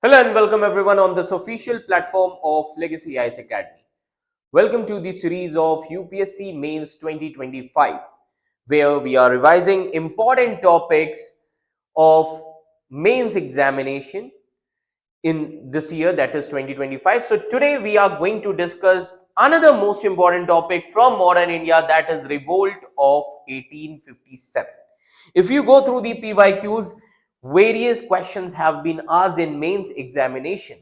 Hello and welcome everyone on this official platform of Legacy IAS Academy. Welcome to the series of UPSC Mains 2025, where we are revising important topics of mains examination in this year, that is 2025. So today we are going to discuss another most important topic from modern India, that is Revolt of 1857. If you go through the PYQs, various questions have been asked in mains examination.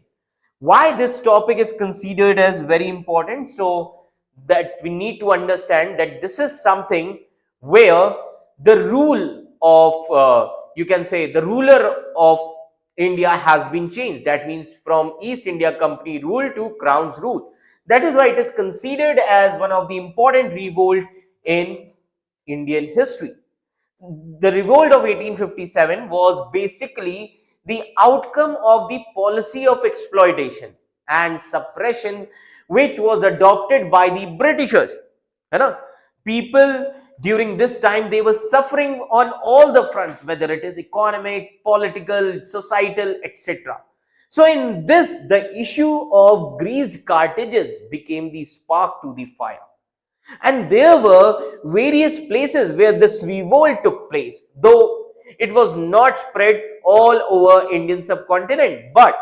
Why this topic is considered as very important? So that we need to understand that this is something where the rule of you can say the ruler of India has been changed. That means from East India Company rule to Crown's rule. That is why it is considered as one of the important revolt in Indian history. The revolt of 1857 was basically the outcome of the policy of exploitation and suppression which was adopted by the Britishers. You know, people during this time, they were suffering on all the fronts, whether it is economic, political, societal, etc. So in this, the issue of greased cartridges became the spark to the fire. And there were various places where this revolt took place, though it was not spread all over Indian subcontinent. But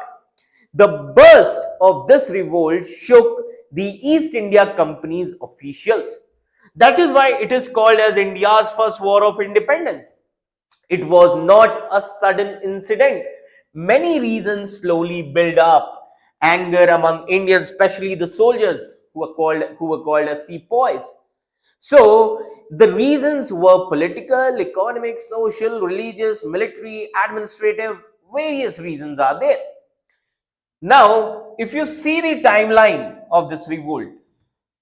the burst of this revolt shook the East India Company's officials. That is why it is called as India's first war of independence. It was not a sudden incident. Many reasons slowly build up anger among Indians, especially the soldiers who were called as sepoys. So the reasons were political, economic, social, religious, military, administrative, various reasons are there. Now, if you see the timeline of this revolt,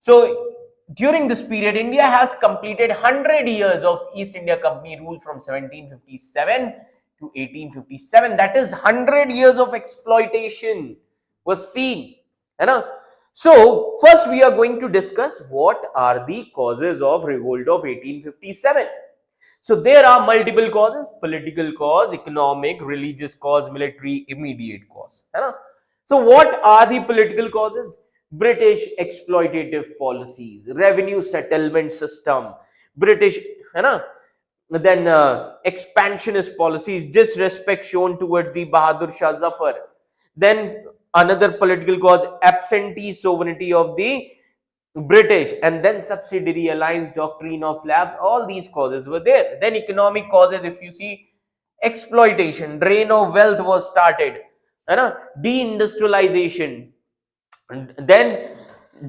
so during this period, India has completed 100 years of East India Company rule from 1757 to 1857. That is 100 years of exploitation was seen. You know? So first we are going to discuss what are the causes of revolt of 1857. So there are multiple causes: political cause, economic, religious cause, military, immediate cause. You know? So what are the political causes? British exploitative policies, revenue settlement system, British, you know, then expansionist policies, disrespect shown towards the Bahadur Shah Zafar. Then another political cause, absentee sovereignty of the British, and then subsidiary alliance doctrine of lapse. All these causes were there. Then economic causes, if you see, exploitation, drain of wealth was started, you know, deindustrialization, and then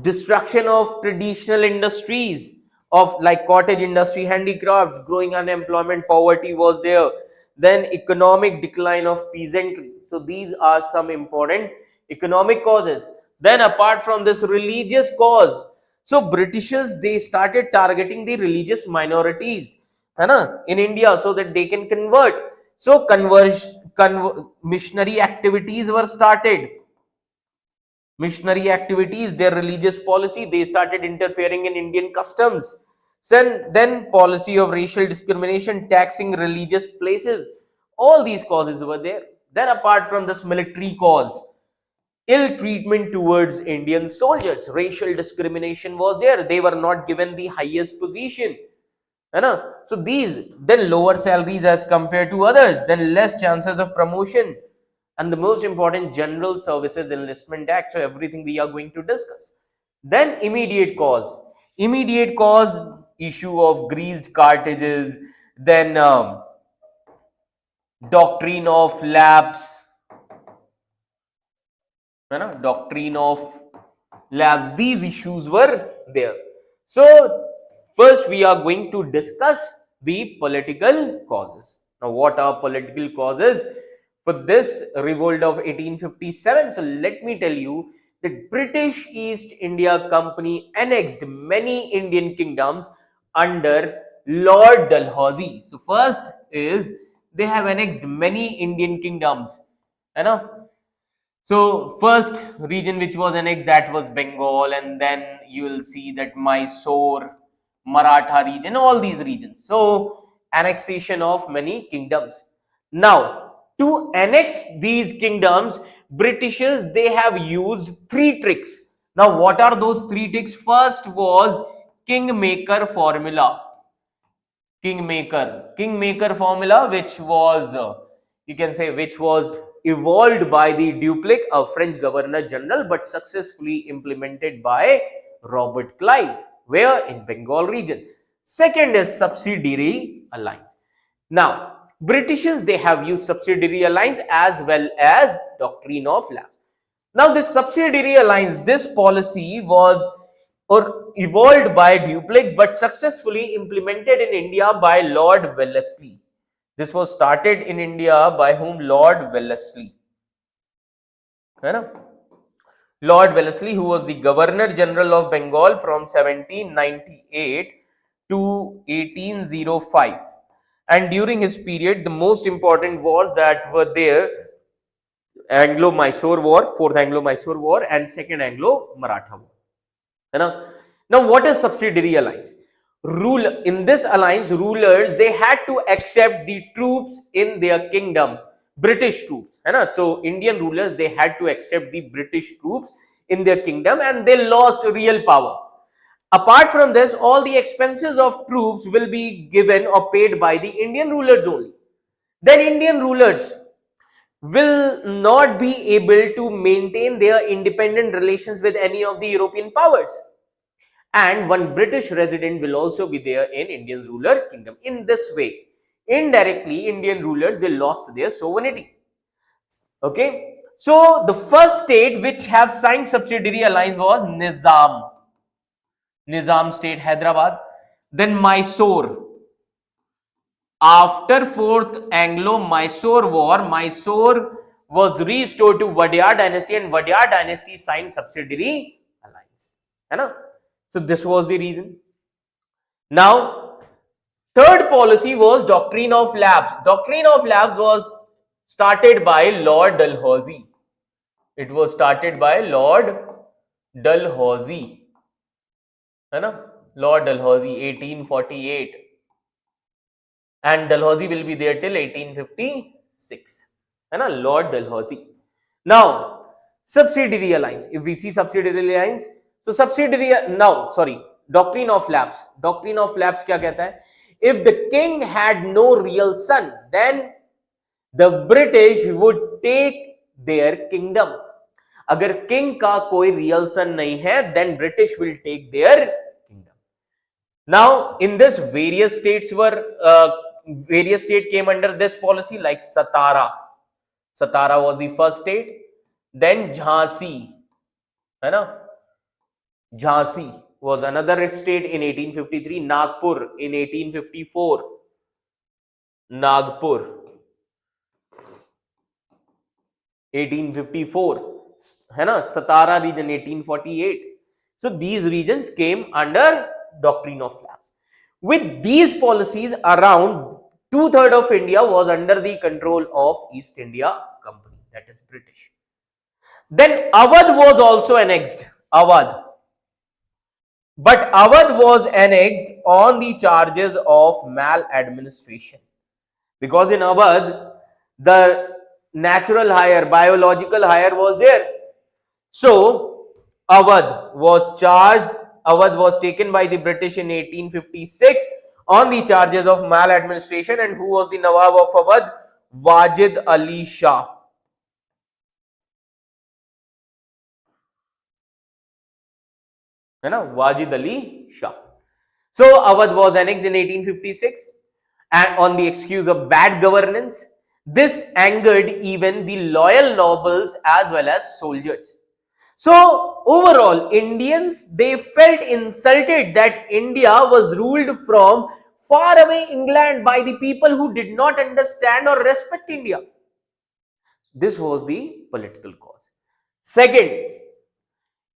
destruction of traditional industries of like cottage industry, handicrafts, growing unemployment, poverty was there. Then economic decline of peasantry. So these are some important economic causes. Then apart from this, religious cause. So Britishers, they started targeting the religious minorities, है ना, in India, so that they can convert. So missionary activities were started. Missionary activities, their religious policy, they started interfering in Indian customs. Then policy of racial discrimination, taxing religious places. All these causes were there. Then apart from this, military cause, ill treatment towards Indian soldiers, racial discrimination was there. They were not given the highest position. You know? So these, then lower salaries as compared to others, then less chances of promotion, and the most important, General Services Enlistment Act. So everything we are going to discuss. Then immediate cause, issue of greased cartridges, then doctrine of lapse, you know, doctrine of lapse. These issues were there. So first we are going to discuss the political causes. Now what are political causes for this revolt of 1857? So let me tell you that British East India Company annexed many Indian kingdoms under Lord Dalhousie. So first is they have annexed many Indian kingdoms, you know. So first region which was annexed, that was Bengal, and then you will see that Mysore, Maratha region, all these regions. So annexation of many kingdoms. Now to annex these kingdoms, Britishers, they have used three tricks. Now, what are those three tricks? First was Kingmaker formula. Kingmaker formula, which was, you can say, which was evolved by the Dupleix, a French governor general, but successfully implemented by Robert Clive, where in Bengal region. Second is subsidiary alliance. Now, Britishers, they have used subsidiary alliance as well as doctrine of lapse. Now, this subsidiary alliance, this policy was or evolved by Dupleix but successfully implemented in India by Lord Wellesley. This was started in India by whom? Lord Wellesley. है ना? Lord Wellesley, who was the Governor General of Bengal from 1798 to 1805. And during his period, the most important wars that were there, Anglo-Mysore War, Fourth Anglo-Mysore War, and Second Anglo-Maratha War. है ना? Now, what is subsidiary alliance? In this alliance, rulers, they had to accept the troops in their kingdom, British troops. है ना? So, Indian rulers, they had to accept the British troops in their kingdom, and they lost real power. Apart from this, all the expenses of troops will be given or paid by the Indian rulers only. Then Indian rulers will not be able to maintain their independent relations with any of the European powers. And one British resident will also be there in Indian ruler kingdom. In this way, indirectly, Indian rulers, they lost their sovereignty. Okay. So, the first state which have signed subsidiary alliance was Nizam state, Hyderabad. Then Mysore. After Fourth Anglo-Mysore War, Mysore was restored to Wadiyar dynasty, and Wadiyar dynasty signed subsidiary alliance. है ना? So this was the reason. Now, third policy was doctrine of lapse. Doctrine of lapse was started by Lord Dalhousie. It was started by Lord Dalhousie. है ना? Lord Dalhousie, 1848. And Dalhousie will be there till 1856. है ना? Lord Dalhousie. Now, subsidiary alliance. If we see subsidiary alliance, so doctrine of lapse. Doctrine of lapse क्या कहता है? If the king had no real son, then the British would take their kingdom. अगर king का कोई real son नहीं है, then British will take their kingdom. Now, in this, various states came under this policy, like Satara. Satara was the first state. Then Jhansi, है ना? Jhansi was another state in 1853. Nagpur in 1854. Nagpur, 1854. है ना? Satara region, 1848. So these regions came under doctrine of lapse. With these policies, around 2/3 of India was under the control of East India Company, that is British. Then Awadh was also annexed. Awadh. But Awadh was annexed on the charges of maladministration. Because in Awadh, the natural hire, biological hire was there. So, Awadh was charged, Awadh was taken by the British in 1856 on the charges of maladministration. And who was the Nawab of Awadh? Wajid Ali Shah. है ना? Wajid Ali Shah. So, Awadh was annexed in 1856 and on the excuse of bad governance. This angered even the loyal nobles as well as soldiers. So, overall, Indians, they felt insulted that India was ruled from far away England by the people who did not understand or respect India. This was the political cause. Second,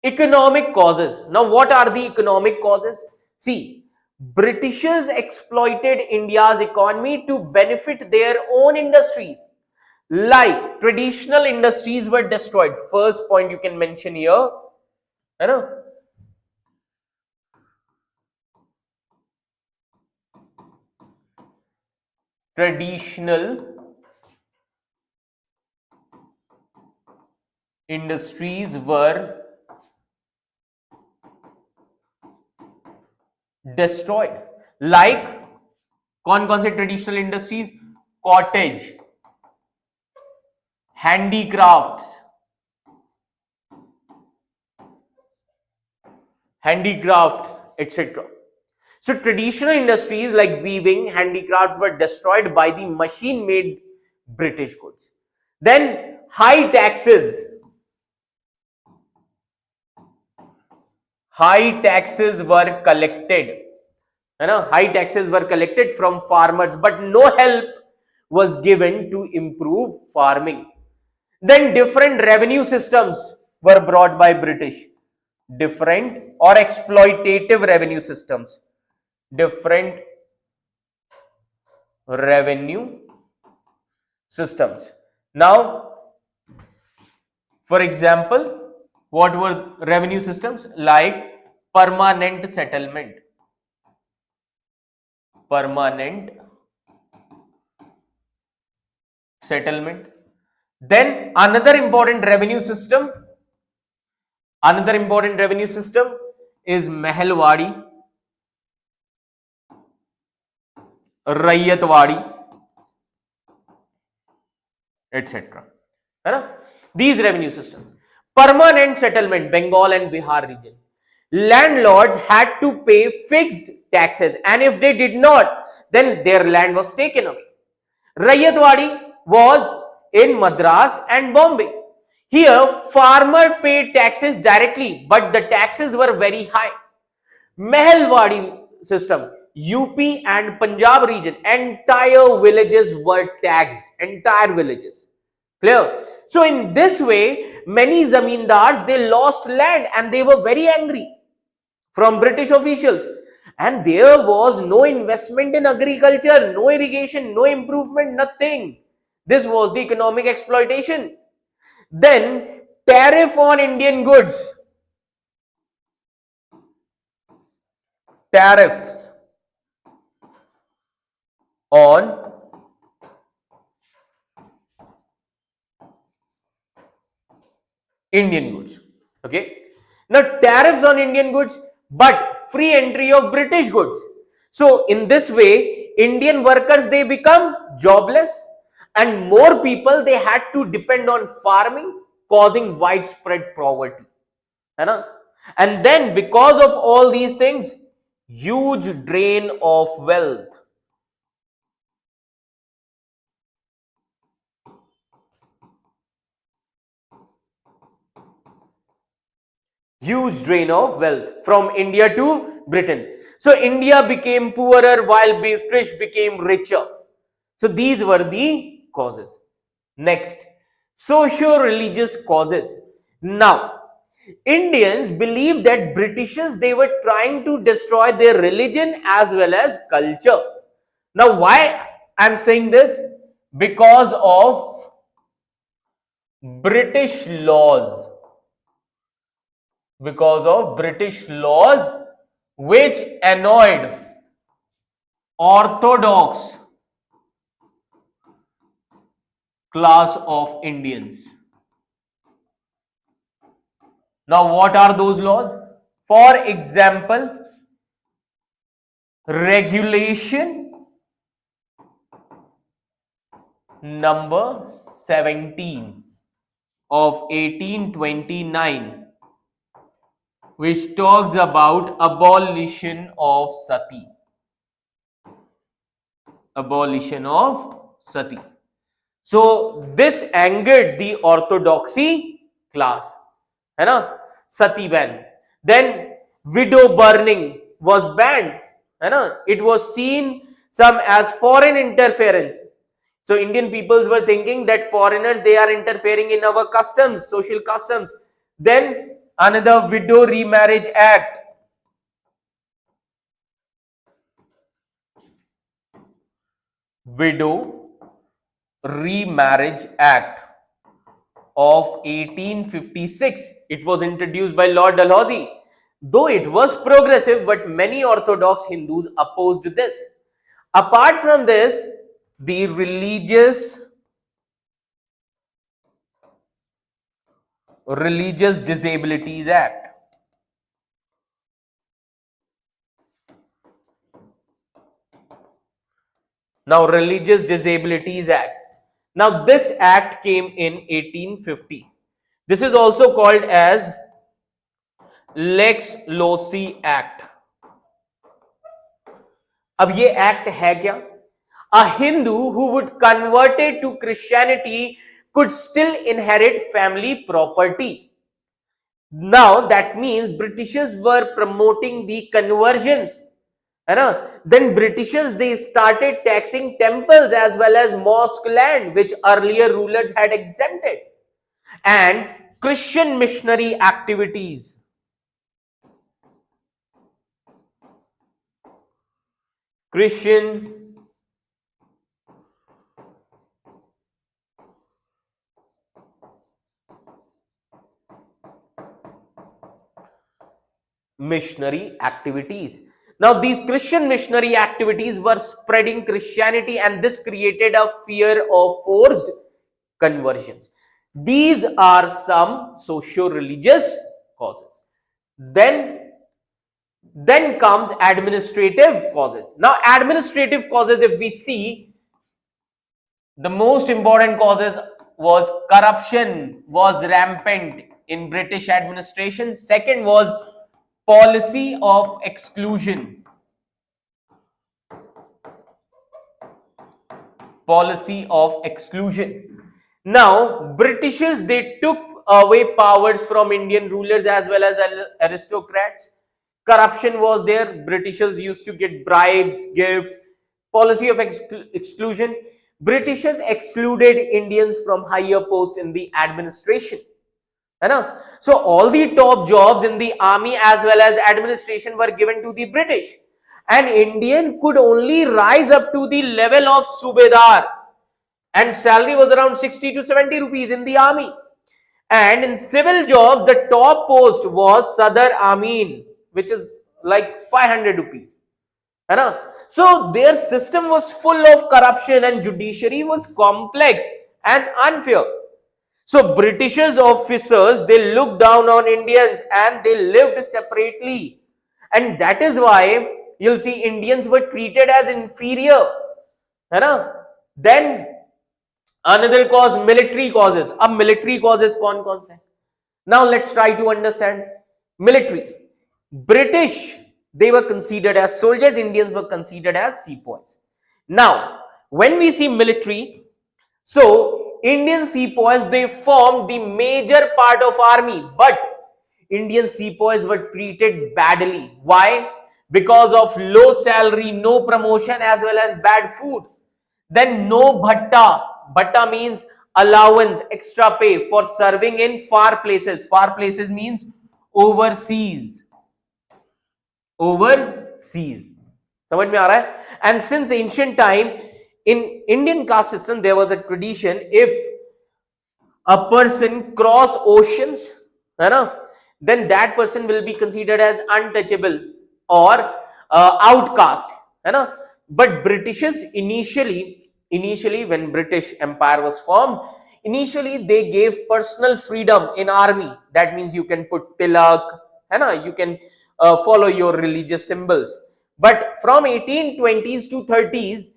economic causes. Now, what are the economic causes? See, Britishers exploited India's economy to benefit their own industries. Like traditional industries were destroyed. First point you can mention here, है ना? Traditional industries were destroyed. Like कौन से traditional industries? Cottage, handicrafts, etc. So traditional industries like weaving, handicrafts were destroyed by the machine made British goods. Then high taxes were collected. High taxes were collected from farmers, but no help was given to improve farming. Then different revenue systems were brought by British. Different or exploitative revenue systems. Different revenue systems. Now, for example, what were revenue systems? Like permanent settlement. Permanent settlement. Then another important revenue system is Mahalwadi, Rayyatwadi, etc. है ना? These revenue systems. Permanent settlement, Bengal and Bihar region. Landlords had to pay fixed taxes, and if they did not, then their land was taken away. Rayyatwadi was in Madras and Bombay. Here, farmer paid taxes directly, but the taxes were very high. Mahalwadi system, UP and Punjab region, entire villages were taxed, entire villages. Clear? So in this way, many zamindars, they lost land and they were very angry from British officials. And there was no investment in agriculture, no irrigation, no improvement, nothing. This was the economic exploitation. Then tariff on Indian goods. Tariffs on Indian goods. Okay. Now tariffs on Indian goods, but free entry of British goods. So in this way, Indian workers, they become jobless, and more people, they had to depend on farming, causing widespread poverty. And then because of all these things, huge drain of wealth. Huge drain of wealth from India to Britain. So India became poorer while British became richer. So these were the causes. Next, socio-religious causes. Now, Indians believed that Britishers, they were trying to destroy their religion as well as culture. Now, why I'm saying this? Because of British laws. Because of British laws which annoyed orthodox class of Indians. Now, what are those laws? For example, regulation number 17 of 1829, which talks about abolition of sati. Abolition of sati. So this angered the orthodoxy class. है ना? Sati ban. Then widow burning was banned. है ना? It was seen some as foreign interference. So Indian peoples were thinking that foreigners, they are interfering in our customs, social customs. Then another Widow Remarriage Act. Widow Remarriage Act of 1856. It was introduced by Lord Dalhousie. Though it was progressive, but many Orthodox Hindus opposed this. Apart from this, the Religious Religious Disabilities Act. Now, Religious Disabilities Act. Now, this act came in 1850. This is also called as Lex Loci Act. अब ये act है क्या? A Hindu who would convert it to Christianity could still inherit family property. Now that means Britishers were promoting the conversions, है ना? Then Britishers, they started taxing temples as well as mosque land which earlier rulers had exempted, and Christian missionary activities. Christian missionary activities. Now, these Christian missionary activities were spreading Christianity, and this created a fear of forced conversions. These are some socio-religious causes. Then comes administrative causes. Now, administrative causes, if we see, the most important causes was corruption was rampant in British administration. Second was policy of exclusion. Policy of exclusion. Now, Britishers, they took away powers from Indian rulers as well as aristocrats. Corruption was there. Britishers used to get bribes, gifts. Policy of exclusion. Britishers excluded Indians from higher posts in the administration. So all the top jobs in the army as well as administration were given to the British. An Indian could only rise up to the level of Subedar, and salary was around 60 to 70 rupees in the army. And in civil jobs, the top post was Sadar Amin, which is like 500 rupees. So their system was full of corruption, and judiciary was complex and unfair. So Britishers officers, they looked down on Indians and they lived separately. And that is why you'll see Indians were treated as inferior. Then another cause, military causes. Ab military causes kaun se? Now let's try to understand. Military. British, they were considered as soldiers, Indians were considered as sepoys. Now, when we see military, so Indian sepoys, they formed the major part of army, but Indian sepoys were treated badly. Why? Because of low salary, no promotion as well as bad food. Then no bhatta. Bhatta means allowance, extra pay for serving in far places. Far places means overseas. Overseas. समझ में आ रहा है? And since ancient time, in Indian caste system, there was a tradition, if a person cross oceans, then that person will be considered as untouchable or outcast. But Britishers initially when British Empire was formed, initially they gave personal freedom in army. That means you can put tilak, you can follow your religious symbols. But from 1820s to 30s,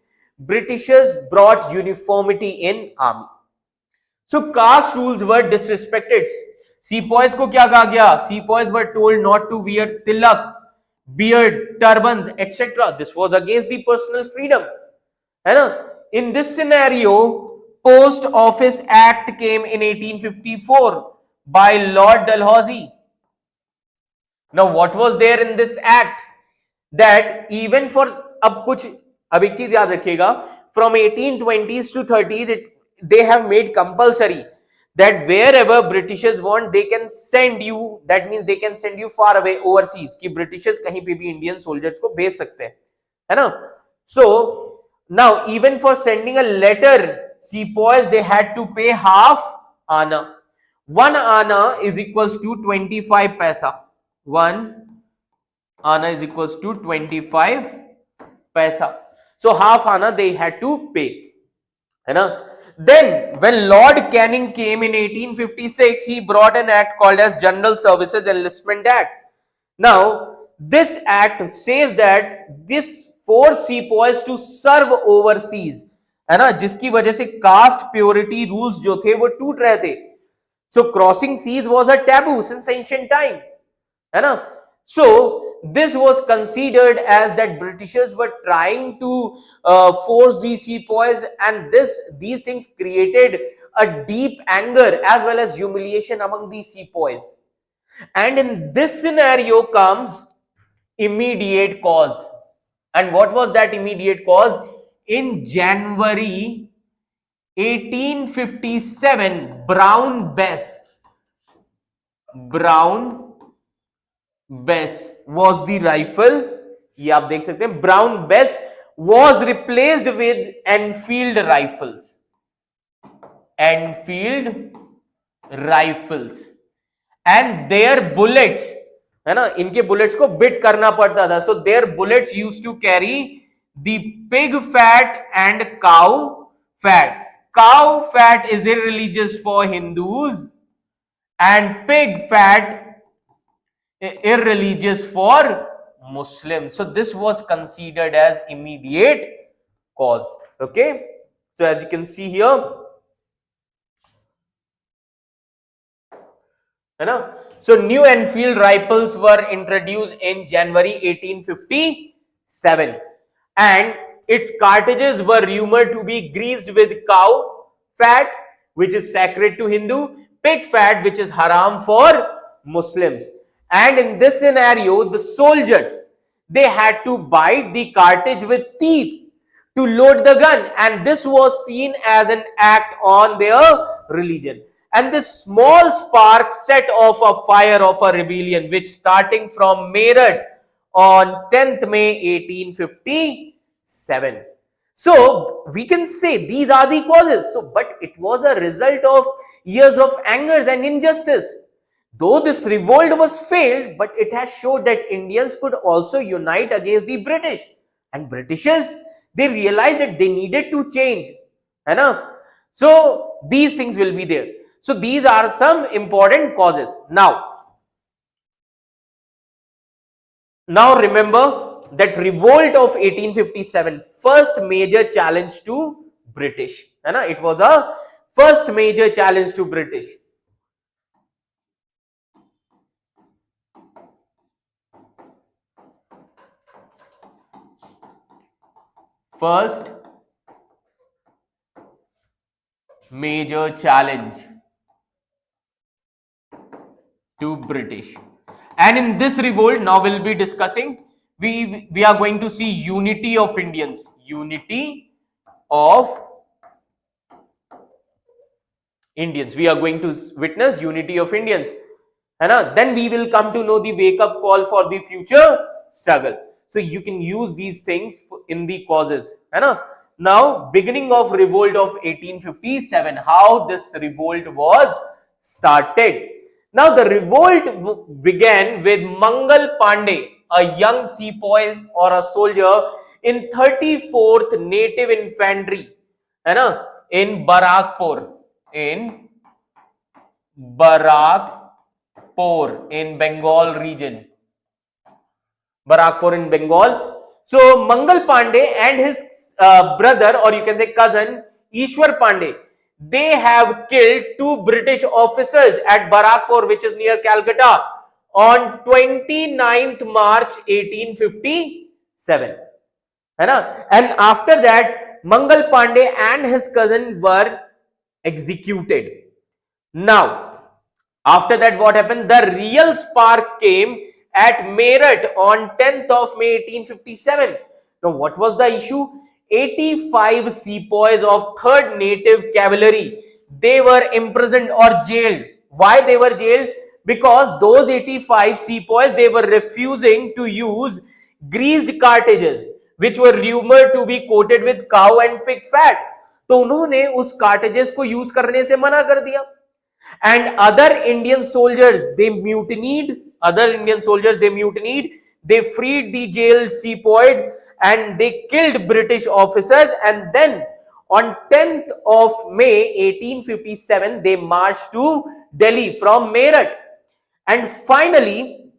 Britishers brought uniformity in army. So caste rules were disrespected. Sepoys को क्या कहा गया? Sepoys were told not to wear tilak, beard, turbans, etc. This was against the personal freedom. In this scenario, Post Office Act came in 1854 by Lord Dalhousie. Now, what was there in this act? That even for अब एक चीज याद रखिएगा, from 1820s to 30s, they have made compulsory that wherever Britishers want, they can send you. That means they can send you far away overseas. कि Britishers कहीं पे भी Indian soldiers को भेज सकते हैं, है ना? So now even for sending a letter, sepoys, they had to pay half ana. 1 ana is equals to 25 paisa. 1 ana is equals to 25 paisa. So half ana they had to pay. Then, when Lord Canning came in 1856, he brought an act called as General Services Enlistment Act. Now, this act says that this force sepoys to serve overseas, है ना, जिसकी वजह से cast purity rules जो थे वो टूट रहे थे. So crossing seas was a taboo since ancient time, है ना. So this was considered as that Britishers were trying to force these sepoys, and these things created a deep anger as well as humiliation among these sepoys. And in this scenario comes immediate cause. And what was that immediate cause? In January 1857, Brown Bess was the rifle. ये आप देख सकते हैं, Brown Bess was replaced with Enfield rifles. And their bullets, है ना, इनके bullets को bit करना पड़ता था. So their bullets used to carry the pig fat and cow fat. Cow fat is irreligious for Hindus and pig fat irreligious for Muslims. So this was considered as immediate cause. Okay. So as you can see here, है ना. So new Enfield rifles were introduced in January 1857, and its cartridges were rumored to be greased with cow fat, which is sacred to Hindu, pig fat, which is haram for Muslims. And in this scenario, the soldiers, they had to bite the cartridge with teeth to load the gun, and this was seen as an act on their religion. And this small spark set off a fire of a rebellion, which starting from Meerut on 10th May 1857. So we can say these are the causes. So, but it was a result of years of angers and injustice. Though this revolt was failed, but it has showed that Indians could also unite against the British. And Britishers, they realized that they needed to change. है ना? So these things will be there. So these are some important causes. Now remember that revolt of 1857, first major challenge to British. है ना? It was a first major challenge to British. First major challenge to British. And in this revolt, now we'll be discussing, we are going to see unity of Indians. Unity of Indians. We are going to witness unity of Indians. Then we will come to know the wake-up call for the future struggle. So you can use these things in the causes. Now, beginning of revolt of 1857, how this revolt was started. Now, the revolt began with Mangal Pandey, a young sepoy or a soldier in 34th Native Infantry, in Barakpur, in Bengal region. Barakpur in Bengal. So Mangal Pandey and his brother, or you can say cousin, Ishwar Pandey, they have killed 2 British officers at Barakpur, which is near Calcutta, on 29th March 1857. And after that, Mangal Pandey and his cousin were executed. Now, after that, what happened? The real spark came at Meerut on 10th of May 1857. Now, what was the issue? 85 sepoys of 3rd Native Cavalry, they were imprisoned or jailed. Why they were jailed? Because those 85 sepoys, they were refusing to use greased cartridges, which were rumored to be coated with cow and pig fat. तो उन्होंने उस cartridges को use करने से मना कर दिया. And other Indian soldiers, they mutinied. They freed the jailed sepoys and they killed British officers. And then On 10th of May 1857, they marched to Delhi from Meerut, and finally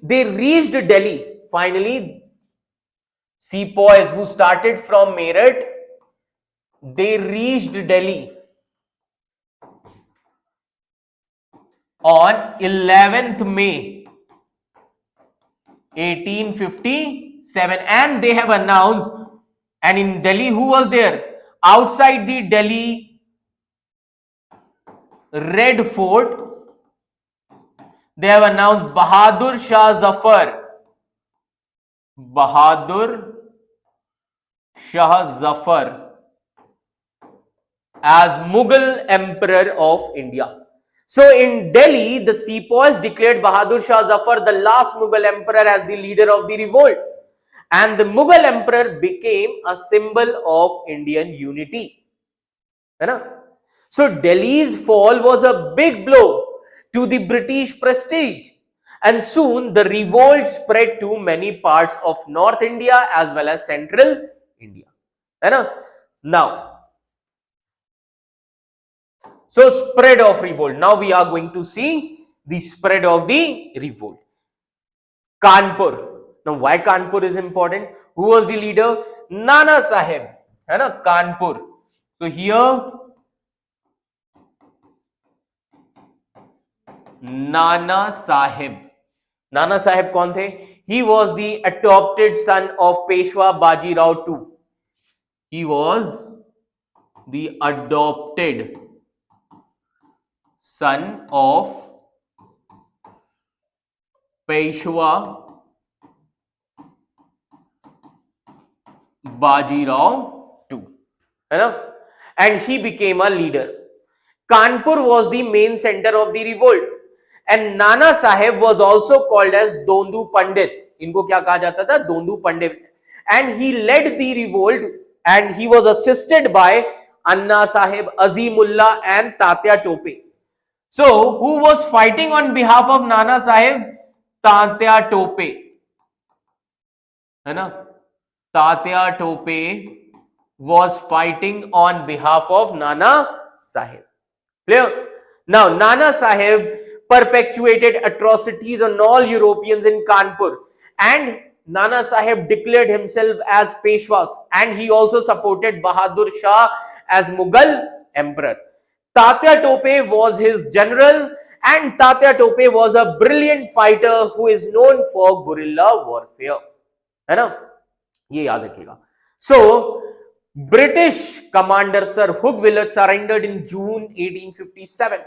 they reached Delhi. Finally, sepoys who started from Meerut, they reached Delhi on 11th May 1857, and they have announced, and in Delhi, who was there? Outside the Delhi Red Fort, they have announced Bahadur Shah Zafar as Mughal Emperor of India. So in Delhi, the sepoys declared Bahadur Shah Zafar, the last Mughal emperor, as the leader of the revolt, and the Mughal emperor became a symbol of Indian unity. So Delhi's fall was a big blow to the British prestige, and soon the revolt spread to many parts of North India as well as Central India. Now, so spread of revolt. Now we are going to see the spread of the revolt. Kanpur. Now why Kanpur is important? Who was the leader? Nana Sahib. Kanpur. So here Nana Sahib. Nana Sahib कौन थे? He was the adopted son of Peshwa Bajirao II. He was the adopted son of Peshwa Bajirao II. And he became a leader. Kanpur was the main center of the revolt, and Nana Sahib was also called as Dondu Pandit. इनको क्या कहा जाता था? Dondu Pandit. And he led the revolt, and he was assisted by Anna Sahib, Azimullah, and Tatya Tope. So, who was fighting on behalf of Nana Sahib? Tatya Tope. Tatya Tope was fighting on behalf of Nana Sahib. Clear? Now, Nana Sahib perpetuated atrocities on all Europeans in Kanpur, and Nana Sahib declared himself as Peshwas, and he also supported Bahadur Shah as Mughal emperor. Tatya Tope was his general, and Tatya Tope was a brilliant fighter who is known for guerrilla warfare. है ना? ये याद रखिएगा. So, British commander Sir Hugh Willett surrendered in June 1857.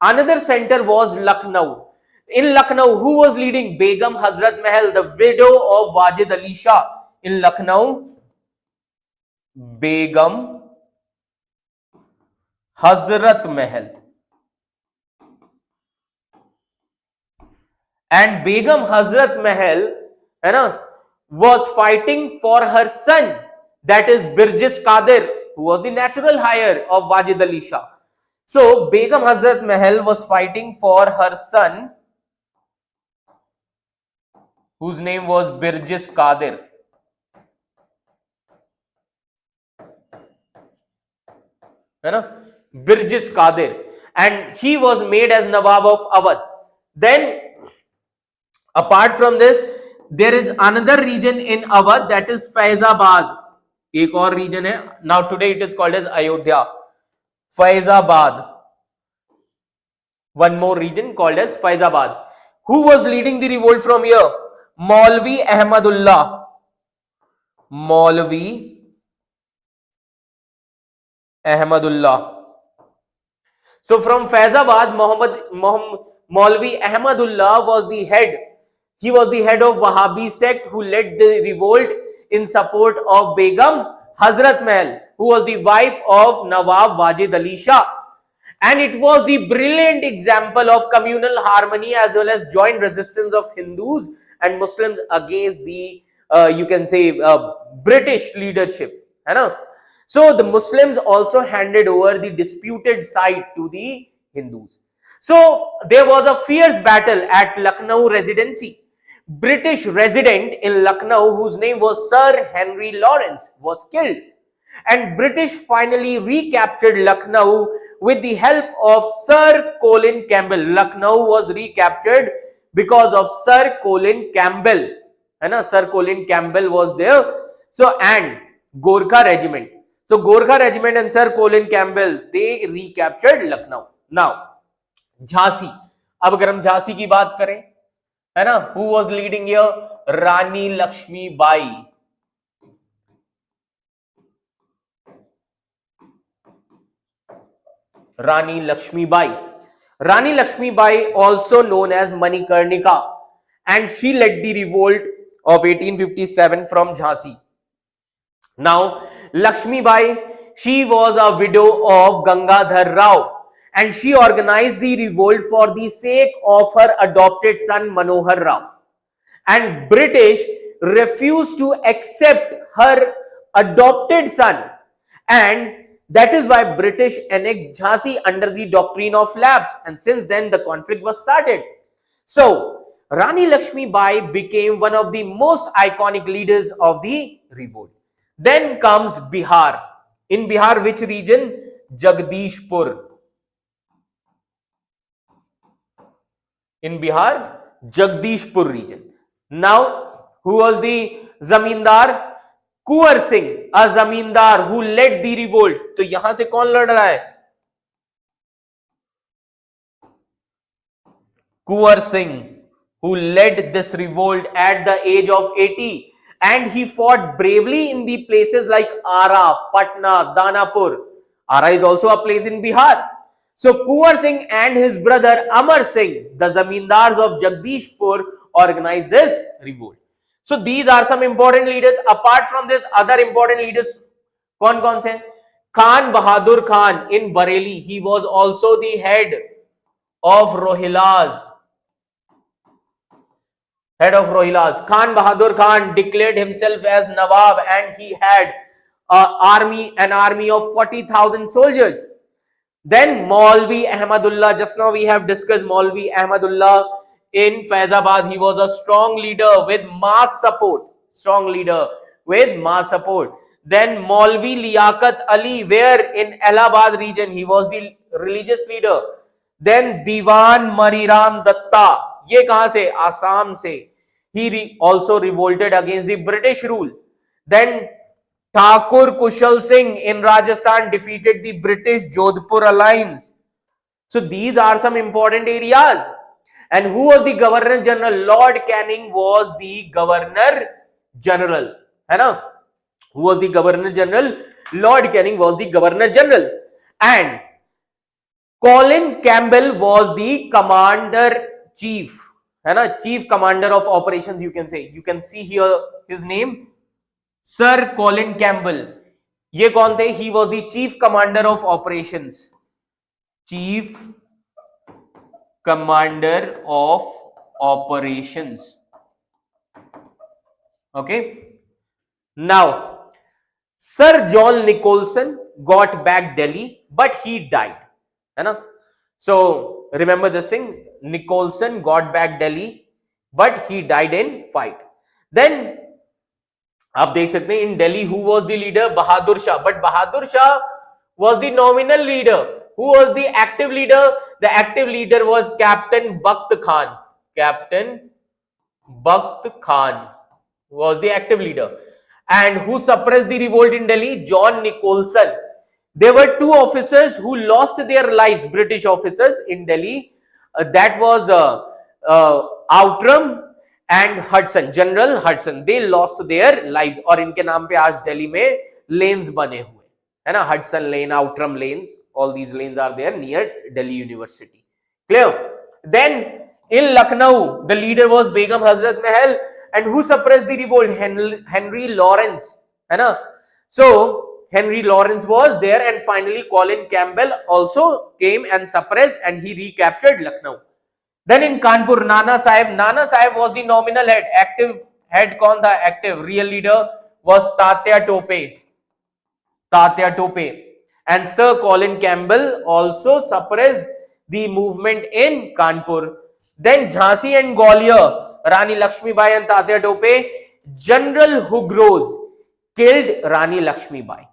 Another center was Lucknow. In Lucknow, who was leading? Begum Hazrat Mahal, the widow of Wajid Ali Shah. In Lucknow, Begum Hazrat Mahal. And Begum Hazrat Mahal was fighting for her son, that is Birjis Qadir, who was the natural heir of Wajid Ali Shah. So Begum Hazrat Mahal was fighting for her son, whose name was Birjis Qadir. Birjis Qadir, and he was made as Nawab of Awadh. Then, apart from this, there is another region in Awadh, that is Faizabad. एक और region है. Now today it is called as Ayodhya. Faizabad. One more region called as Faizabad. Who was leading the revolt from here? Maulvi Ahmadullah. Maulvi Ahmadullah. So from Faizabad, Maulvi Ahmadullah was the head. He was the head of Wahhabi sect who led the revolt in support of Begum Hazrat Mahal, who was the wife of Nawab Wajid Ali Shah. And it was the brilliant example of communal harmony as well as joint resistance of Hindus and Muslims against the, you can say, British leadership. So the Muslims also handed over the disputed site to the Hindus. So there was a fierce battle at Lucknow Residency. British resident in Lucknow, whose name was Sir Henry Lawrence, was killed, and British finally recaptured Lucknow with the help of Sir Colin Campbell. Lucknow was recaptured because of Sir Colin Campbell. है ना, Sir Colin Campbell was there. So and Gorkha regiment. So Gorkha regiment and Sir Colin Campbell, they recaptured Lucknow. Now Jhansi, अब अगर हम झांसी की बात करें, है ना, who was leading here? Rani Lakshmibai. Rani Lakshmibai. Rani Lakshmibai, also known as Manikarnika, and she led the revolt of 1857 from Jhansi. Now, Lakshmibai, she was a widow of Gangadhar Rao, and she organized the revolt for the sake of her adopted son Manohar Rao. And British refused to accept her adopted son, and that is why British annexed Jhansi under the doctrine of lapse, and since then the conflict was started. So Rani Lakshmi Bai became one of the most iconic leaders of the revolt. Then comes Bihar. In Bihar, which region? Jagdishpur. In Bihar, Jagdishpur region. Now, who was the zamindar? Kunwar Singh, a zamindar who led the revolt. तो यहां से कौन लड़ रहा है? Kunwar Singh, who led this revolt at the age of 80, and he fought bravely in the places like Ara, Patna, Danapur. Ara is also a place in Bihar. So Kuwar Singh and his brother Amar Singh, the zamindars of Jagdishpur, organized this revolt. So these are some important leaders. Apart from this, other important leaders कौन से? Khan Bahadur Khan in Bareilly. He was also the head of Rohillas. Khan Bahadur Khan declared himself as Nawab, and he had an army of 40,000 soldiers. Then Maulvi Ahmadullah. Just now we have discussed Maulvi Ahmadullah in Faizabad. He was a strong leader with mass support. Then Maulvi Liaquat Ali, where in Allahabad region he was the religious leader. Then Diwan Mariram Datta. ये कहां से? आसाम से. He also revolted against the British rule. Then Thakur Kushal Singh in Rajasthan defeated the British Jodhpur alliance. So these are some important areas. And who was the Governor General? Lord Canning was the Governor General. है ना? Who was the Governor General? Lord Canning was the Governor General. And Colin Campbell was the Commander Chief. है ना? Chief Commander of Operations, you can say. You can see here his name. Sir Colin Campbell. ये कौन थे? He was the Chief Commander of Operations. Chief Commander of Operations. Okay. Now, Sir John Nicholson got back Delhi, but he died. है ना? So remember this thing. Nicholson got back Delhi, but he died in fight. Then आप देख सकते हैं in Delhi who was the leader? Bahadur Shah. But Bahadur Shah was the nominal leader. Who was the active leader? The active leader was Captain Bakht Khan. Captain Bakht Khan was the active leader. And who suppressed the revolt in Delhi? John Nicholson. There were two officers who lost their lives, British officers in Delhi. That was Outram and Hudson, General Hudson. They lost their lives. और इनके नाम पे आज दिल्ली में lanes बने हुए है ना, Hudson Lane, Outram lanes. All these lanes are there near Delhi University. Clear? Then in Lucknow, the leader was Begum Hazrat Mahal. And who suppressed the revolt? Henry Lawrence. है ना? So Henry Lawrence was there, and finally Colin Campbell also came and suppressed, and he recaptured Lucknow. Then in Kanpur, Nana Sahib was the nominal head. Active head कौन था? Active real leader was Tatya Tope. And Sir Colin Campbell also suppressed the movement in Kanpur. Then Jhansi and Gwalior, Rani Lakshmibai and Tatya Tope. General Hugrose killed Rani Lakshmibai.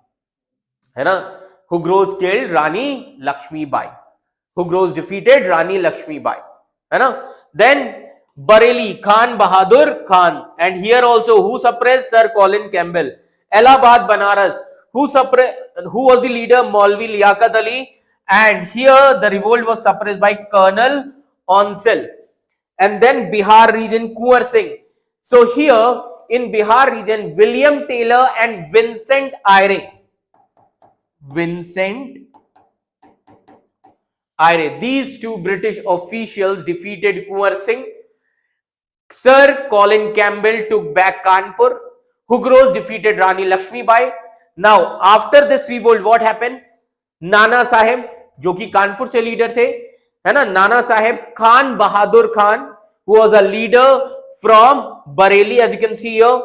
है ना, who grows killed Rani Lakshmi Bai, who grows defeated Rani Lakshmi Bai, है ना. Then Bareilly Khan Bahadur Khan, and here also who suppressed? Sir Colin Campbell. Allahabad Banaras, who was the leader? Maulvi Liaquat Ali, and here the revolt was suppressed by Colonel Onsel. And then Bihar region, Kunwar Singh. So here in Bihar region, William Taylor and Vincent Eyre, these two British officials defeated Kunwar Singh. Sir Colin Campbell took back Kanpur. Hugros defeated Rani Lakshmi Bai. Now, after this revolt, what happened? Nana Saheb, जो कि कानपुर से leader थे, है ना, नाना साहेब, खान बहादुर Khan, who was a leader from Bareilly, as you can see here,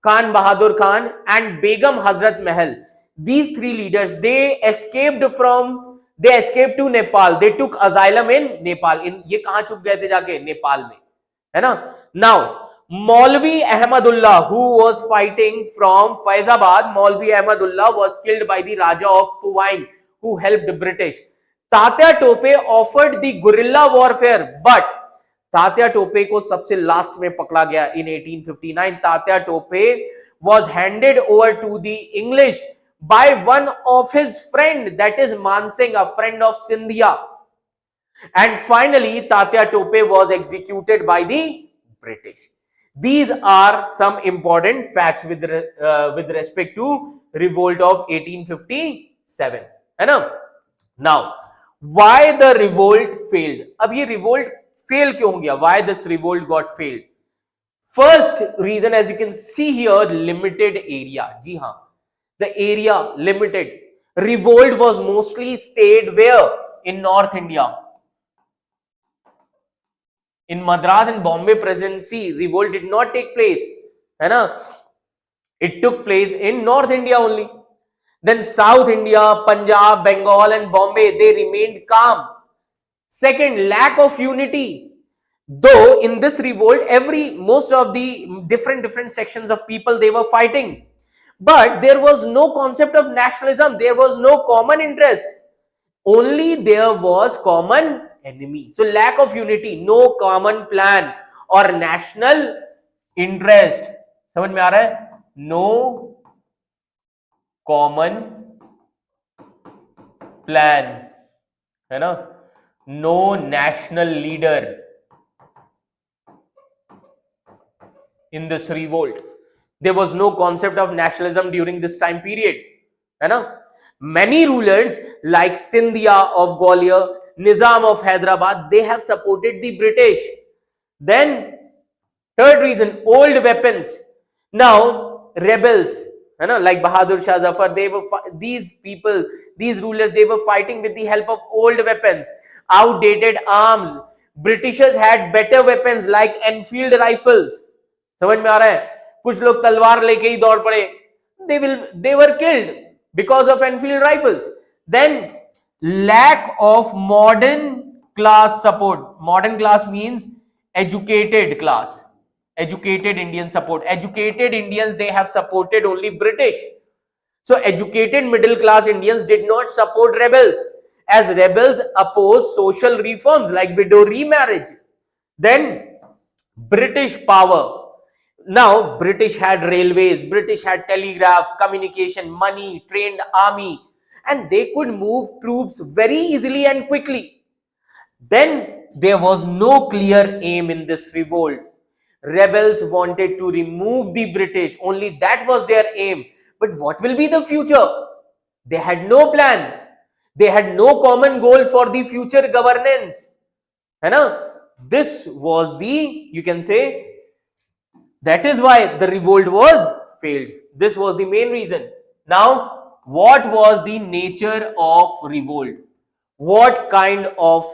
Khan Bahadur Khan, and Begum Hazrat Mahal. These three leaders, they escaped to Nepal. They took asylum in Nepal. ये कहाँ छुप गए थे जाके? नेपाल में, है ना. Now, Maulvi Ahmadullah, who was fighting from Faizabad, Maulvi Ahmadullah was killed by the Raja of Puwain, who helped the British. Tatya Tope offered the guerrilla warfare, but Tatya Tope को सबसे लास्ट में पकड़ा गया in 1859. Tatya Tope was handed over to the English by one of his friend, that is Mansingh, a friend of Scindia. And finally, Tatya Tope was executed by the British. These are some important facts with respect to revolt of 1857. है ना. Now, why the revolt failed? अब ये revolt fail क्यों हो गया? Why this revolt got failed? First reason, as you can see here, limited area. जी हाँ, the area limited. Revolt was mostly stayed where? In North India. In Madras and Bombay Presidency, revolt did not take place, है ना. It took place in North India only. Then South India, Punjab, Bengal and Bombay, they remained calm. Second, lack of unity. Though in this revolt, most of the different sections of people, they were fighting, but there was no concept of nationalism. There was no common interest. Only there was common enemy. So lack of unity, no common plan or national interest. समझ में आ रहा है? No common plan, है ना. No national leader in this revolt. There was no concept of nationalism during this time period, है ना. Many rulers like Scindia of Gwalior, Nizam of Hyderabad, they have supported the British. Then third reason, old weapons. Now rebels, you know, like Bahadur Shah Zafar, these rulers, they were fighting with the help of old weapons, outdated arms. Britishers had better weapons like Enfield rifles. समझ में आ रहा है? कुछ लोग तलवार लेके ही दौड़ पड़े. They were killed because of Enfield rifles. Then lack of modern class support. Modern class means educated class, educated Indian support. Educated Indians, they have supported only British. So educated middle class Indians did not support rebels, as rebels opposed social reforms like widow remarriage. Then British power. Now British had railways, British had telegraph, communication, money, trained army, and they could move troops very easily and quickly. Then there was no clear aim in this revolt. Rebels wanted to remove the British, only that was their aim. But what will be the future? They had no plan. They had no common goal for the future governance. है ना? This was the, you can say, that is why the revolt was failed. This was the main reason. Now, what was the nature of revolt? What kind of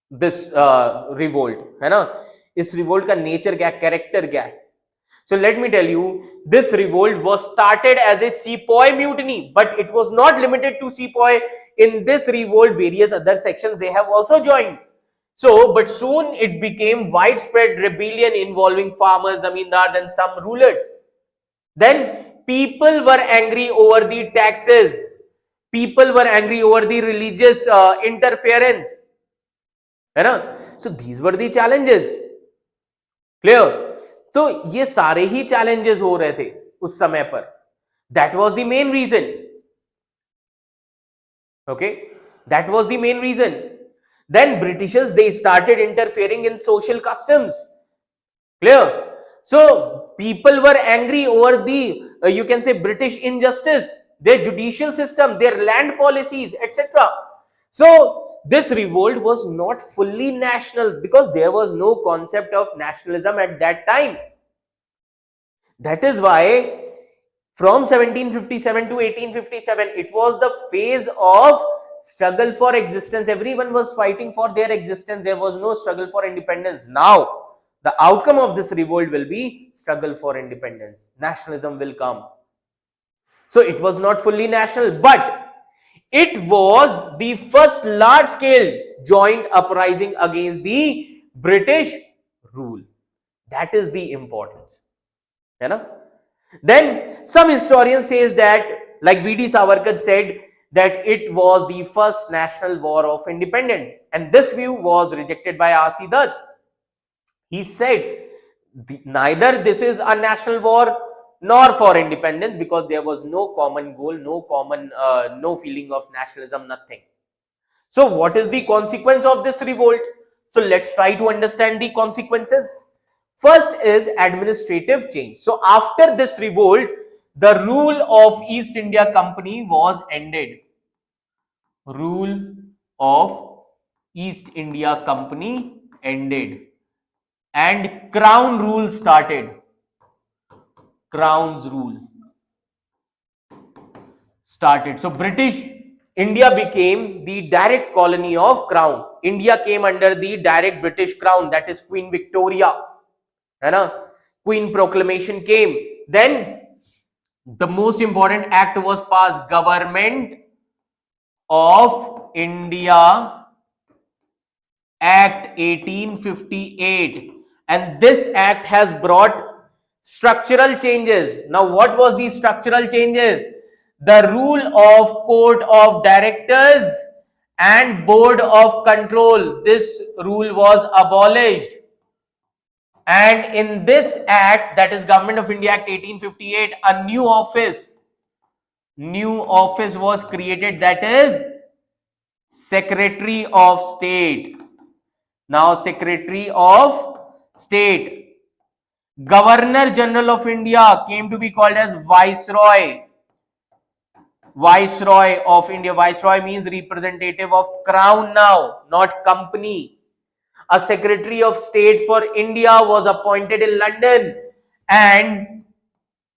this revolt? है ना? इस revolt का nature क्या, character क्या है? So let me tell you, this revolt was started as a sepoy mutiny, but it was not limited to sepoy. In this revolt, various other sections, they have also joined. So, but soon it became widespread rebellion involving farmers, zamindars and some rulers. Then people were angry over the taxes. People were angry over the religious interference, है ना? So these were the challenges. Clear? तो ये सारे ही challenges हो रहे थे उस समय पर. That was the main reason. Okay, that was the main reason. Then Britishers, they started interfering in social customs. Clear? So people were angry over the you can say British injustice, their judicial system, their land policies, etc. So this revolt was not fully national because there was no concept of nationalism at that time. That is why from 1757 to 1857, it was the phase of struggle for existence. Everyone was fighting for their existence. There was no struggle for independence. Now, the outcome of this revolt will be struggle for independence. Nationalism will come. So, it was not fully national, but it was the first large-scale joint uprising against the British rule. That is the importance. है ना? Then some historian says that, like V.D. Savarkar said, that it was the first national war of independence, and this view was rejected by R.C. Dutt. He said neither this is a national war nor for independence because there was no common goal, no common, no feeling of nationalism, nothing. So what is the consequence of this revolt? So let's try to understand the consequences. First is administrative change. So after this revolt, the rule of East India Company was ended. Rule of East India Company ended and Crown rule started. Crown's rule started. So British India became the direct colony of Crown. India came under the direct British Crown, that is Queen Victoria. है ना? Queen proclamation came. Then the most important act was passed, Government of India Act 1858, and this act has brought structural changes. Now what was the structural changes? The rule of Court of Directors and Board of Control, this rule was abolished. And in this act, that is Government of India Act 1858, a new office was created, that is Secretary of State. Now Secretary of State. Governor General of India came to be called as Viceroy. Viceroy of India. Viceroy means representative of Crown now, not company. A Secretary of State for India was appointed in London, and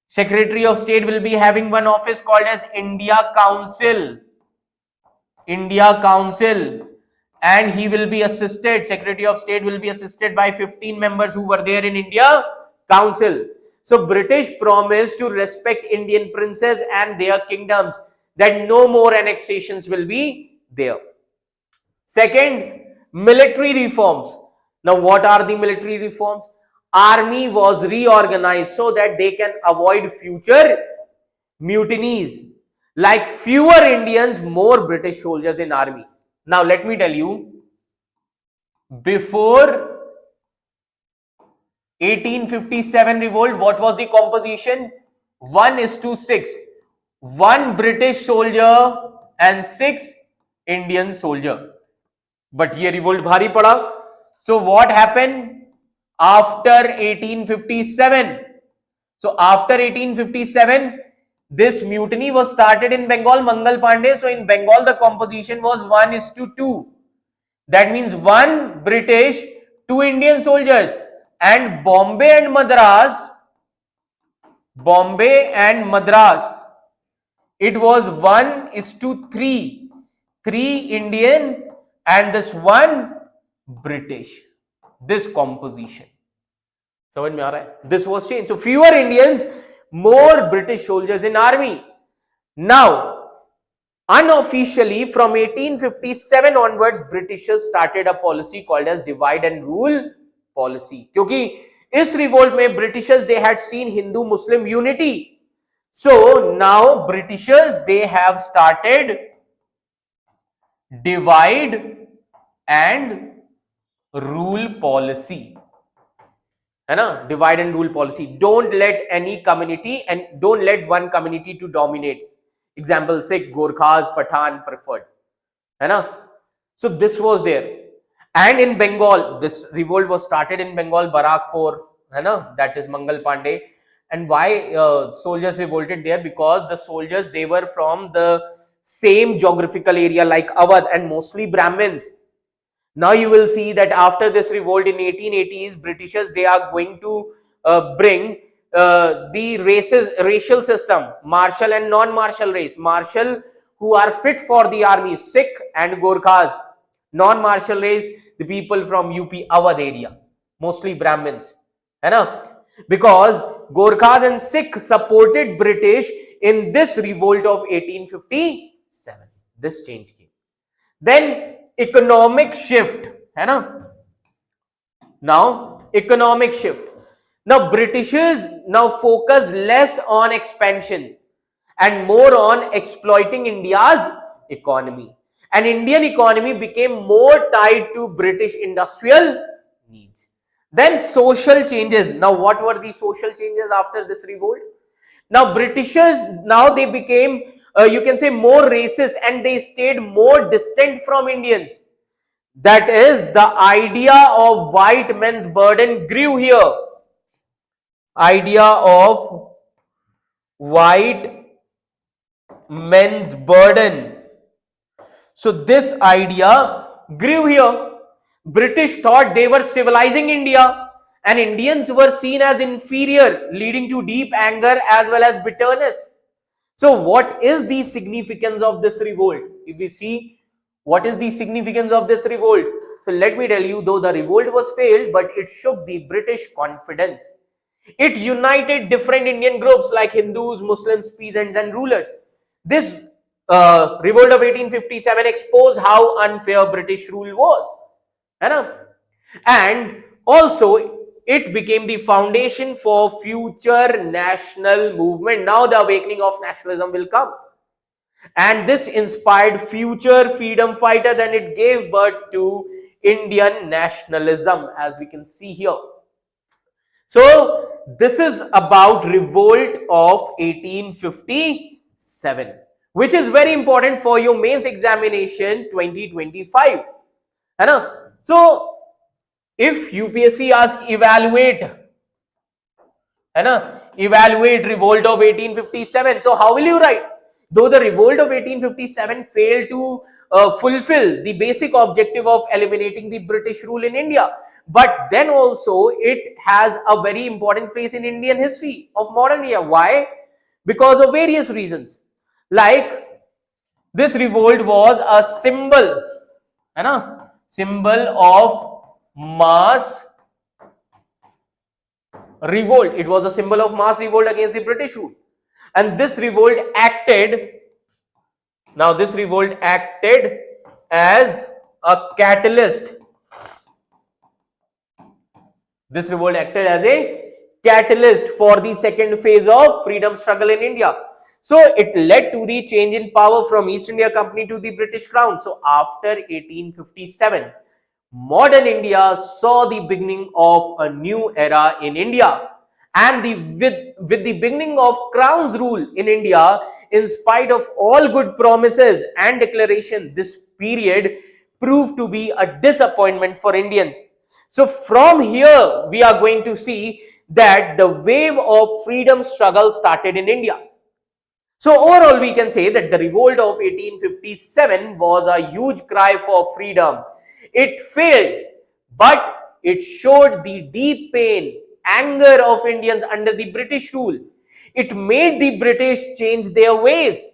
Secretary of State will be having one office called as India Council. India Council, and he will be assisted, Secretary of State will be assisted by 15 members who were there in India Council. So British promised to respect Indian princes and their kingdoms, that no more annexations will be there. Second, military reforms. Now what are the military reforms? Army was reorganized so that they can avoid future mutinies. Like fewer Indians, more British soldiers in army. Now let me tell you, before 1857 revolt, what was the composition? 1:6. 1 British soldier and 6 Indian soldier. But ye revolt bhari pada. So what happened after 1857? So after 1857, this mutiny was started in Bengal, Mangal Pandey. So in Bengal, the composition was 1:2. That means 1 British, 2 Indian soldiers. And Bombay and Madras, it was 1:3. 3 Indian and this 1 British. This composition. समझ में आ रहा है? This was changed. So fewer Indians, more British soldiers in army. Now, unofficially from 1857 onwards, Britishers started a policy called as divide and rule policy. क्योंकि इस revolt में Britishers, they had seen Hindu-Muslim unity. So now Britishers, they have started divide and rule policy. है ना, divide and rule policy. Don't let any community and don't let one community to dominate. Example, Sikh, Gorkhas, Pathan preferred. है ना? So this was there. And in Bengal, this revolt was started in Bengal, Barakpur, है ना? That is Mangal Pandey. And why soldiers revolted there? Because the soldiers, they were from the same geographical area like Awadh and mostly Brahmins. Now you will see that after this revolt in 1880s, Britishers, they are going to bring the racial system, martial and non-martial race. Martial, who are fit for the army, Sikh and Gorkhas. Non-martial race, the people from UP Awadh area, mostly Brahmins. है ना? Because Gorkhas and Sikh supported British in this revolt of 1857. This change came. Then economic shift, है ना? Now economic shift. Now Britishers now focus less on expansion and more on exploiting India's economy. And Indian economy became more tied to British industrial needs. Then social changes. Now what were the social changes after this revolt? Now Britishers, now they became you can say more racist and they stayed more distant from Indians. That is, the idea of white men's burden grew here. Idea of white men's burden. So this idea grew here. British thought they were civilizing India and Indians were seen as inferior, leading to deep anger as well as bitterness. So what is the significance of this revolt? If we see what is the significance of this revolt, so let me tell you, though the revolt was failed, but it shook the British confidence. It united different Indian groups like Hindus, Muslims, peasants and rulers. This revolt of 1857 exposed how unfair British rule was. And also it became the foundation for future national movement. Now the awakening of nationalism will come. And this inspired future freedom fighters and it gave birth to Indian nationalism, as we can see here. So this is about revolt of 1857, which is very important for your mains examination 2025. So if UPSC asks evaluate, evaluate revolt of 1857, so how will you write? Though the revolt of 1857 failed to fulfill the basic objective of eliminating the British rule in India, but then also it has a very important place in Indian history of modern India. Why? Because of various reasons. Like this revolt was a symbol, symbol of mass revolt. It was a symbol of mass revolt against the British rule. And this revolt acted, now this revolt acted as a catalyst. This revolt acted as a catalyst for the second phase of freedom struggle in India. So it led to the change in power from East India Company to the British Crown. So after 1857, modern India saw the beginning of a new era in India. And with the beginning of Crown's rule in India, in spite of all good promises and declaration, this period proved to be a disappointment for Indians. So from here, we are going to see that the wave of freedom struggle started in India. So overall, we can say that the revolt of 1857 was a huge cry for freedom. It failed, but it showed the deep pain, anger of Indians under the British rule. It made the British change their ways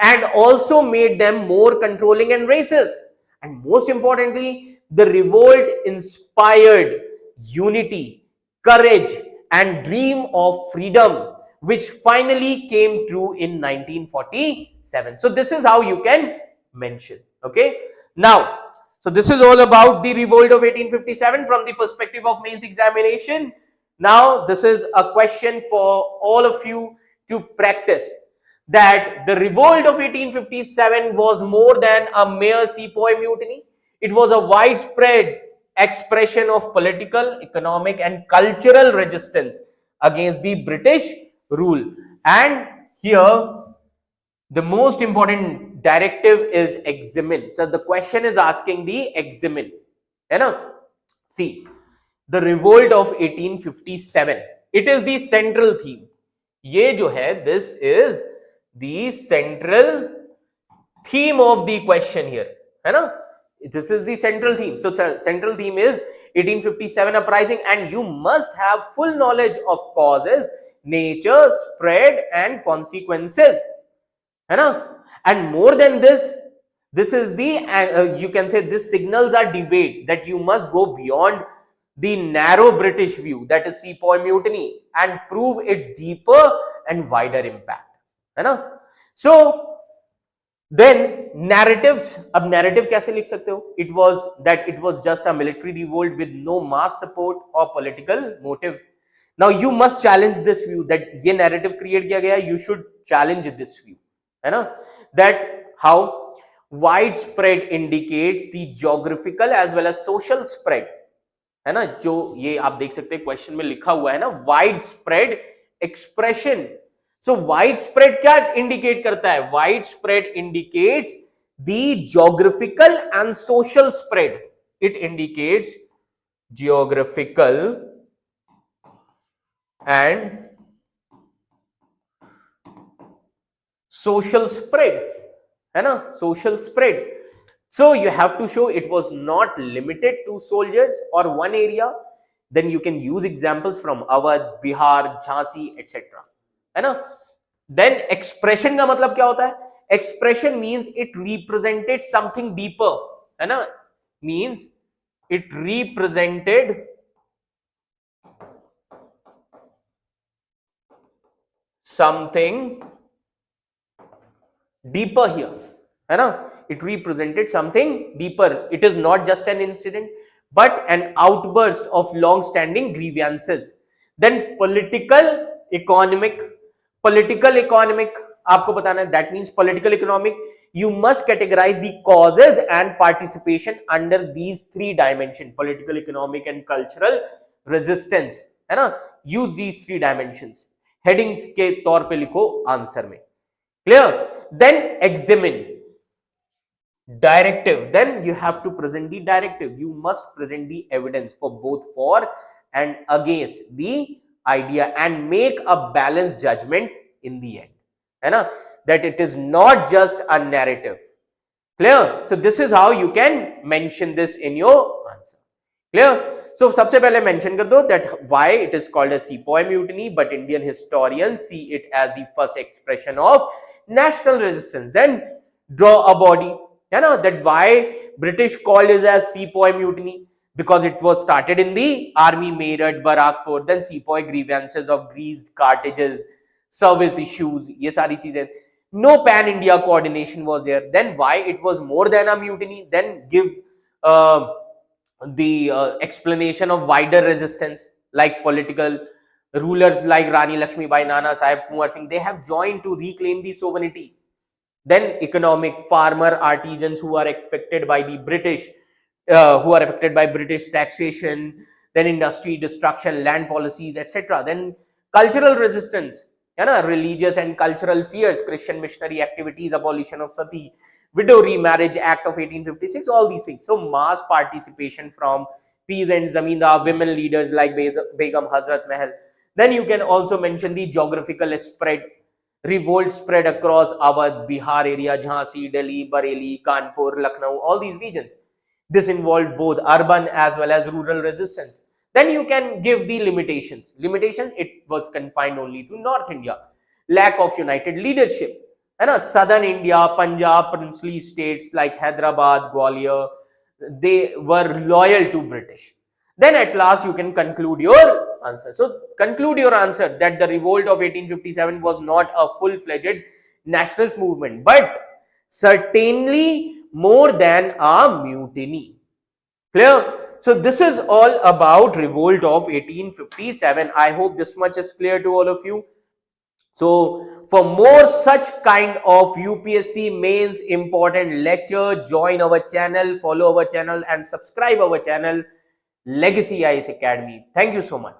and also made them more controlling and racist. And most importantly, the revolt inspired unity, courage, and dream of freedom, which finally came true in 1947. So this is how you can mention. Okay. Now, so this is all about the revolt of 1857 from the perspective of mains examination. Now, this is a question for all of you. to practice that the revolt of 1857 was more than a mere sepoy mutiny. It was a widespread expression of political, economic, and cultural resistance against the British rule. And here, the most important directive is examine. So the question is asking the examine. है ना? See, the revolt of 1857. It is the central theme. ये जो है, this is the central theme of the question here. है ना? This is the central theme. So central theme is 1857 uprising, and you must have full knowledge of causes, nature, spread, and consequences. है ना? And more than this, this is the you can say this signals a debate that you must go beyond the narrow British view, that is sepoy mutiny, and prove its deeper and wider impact. है ना? So then narratives. अब narrative कैसे लिख सकते हो? It was that it was just a military revolt with no mass support or political motive. Now you must challenge this view that ये narrative create किया गया. You should challenge this view. है ना? That how widespread indicates the geographical as well as social spread. है ना? जो ये आप देख सकते हैं क्वेश्चन में लिखा हुआ है ना, widespread expression. So widespread क्या indicate करता है? Widespread indicates the geographical and social spread. It indicates geographical and social spread. है ना? Social spread. So you have to show it was not limited to soldiers or one area. Then you can use examples from Awadh, Bihar, Jhansi, etc. है ना? Then expression का मतलब क्या होता है? Expression means it represented something deeper. है ना? Means it represented something deeper here. है ना? It represented something deeper. It is not just an incident, but an outburst of long-standing grievances. Then political economic आपको बताना है. That means political economic. You must categorize the causes and participation under these three dimensions: political, economic, and cultural resistance. है ना? Use these three dimensions. Headings के तौर पे लिखो answer में. Clear? Then examine. Directive. Then you have to present the directive. You must present the evidence for both for and against the idea and make a balanced judgment in the end. है ना? That it is not just a narrative. Clear? So this is how you can mention this in your answer. Clear? So सबसे पहले mention कर दो that why it is called a sepoy mutiny, but Indian historians see it as the first expression of national resistance. Then draw a body. You know that why British called it as sepoy mutiny, because it was started in the army Meerut, Barakpur, then sepoy grievances of greased cartridges, service issues, ये सारी चीजें. No pan India coordination was there. Then why it was more than a mutiny? Then give the explanation of wider resistance, like political rulers like Rani Lakshmi Bai, Nana Sahib, Kunwar Singh, they have joined to reclaim the sovereignty. Then economic, farmer artisans who are affected by the British, taxation, then industry destruction, land policies, etc. Then cultural resistance, you know, religious and cultural fears, Christian missionary activities, abolition of sati, Widow Remarriage Act of 1856, all these things. So mass participation from peasants, zamindar, women leaders like Begum Hazrat Mahal. Then you can also mention the geographical spread. Revolt spread across Awadh, Bihar area, Jhansi, Delhi, Bareilly, Kanpur, Lucknow, all these regions. This involved both urban as well as rural resistance. Then you can give the limitations. Limitations, it was confined only to North India. Lack of united leadership. And southern India, Punjab, princely states like Hyderabad, Gwalior, they were loyal to British. Then at last you can conclude your answer. So conclude your answer that the revolt of 1857 was not a full-fledged nationalist movement, but certainly more than a mutiny. Clear? So this is all about revolt of 1857. I hope this much is clear to all of you. So for more such kind of UPSC mains important lecture, join our channel, follow our channel and subscribe our channel Legacy IAS Academy. Thank you so much.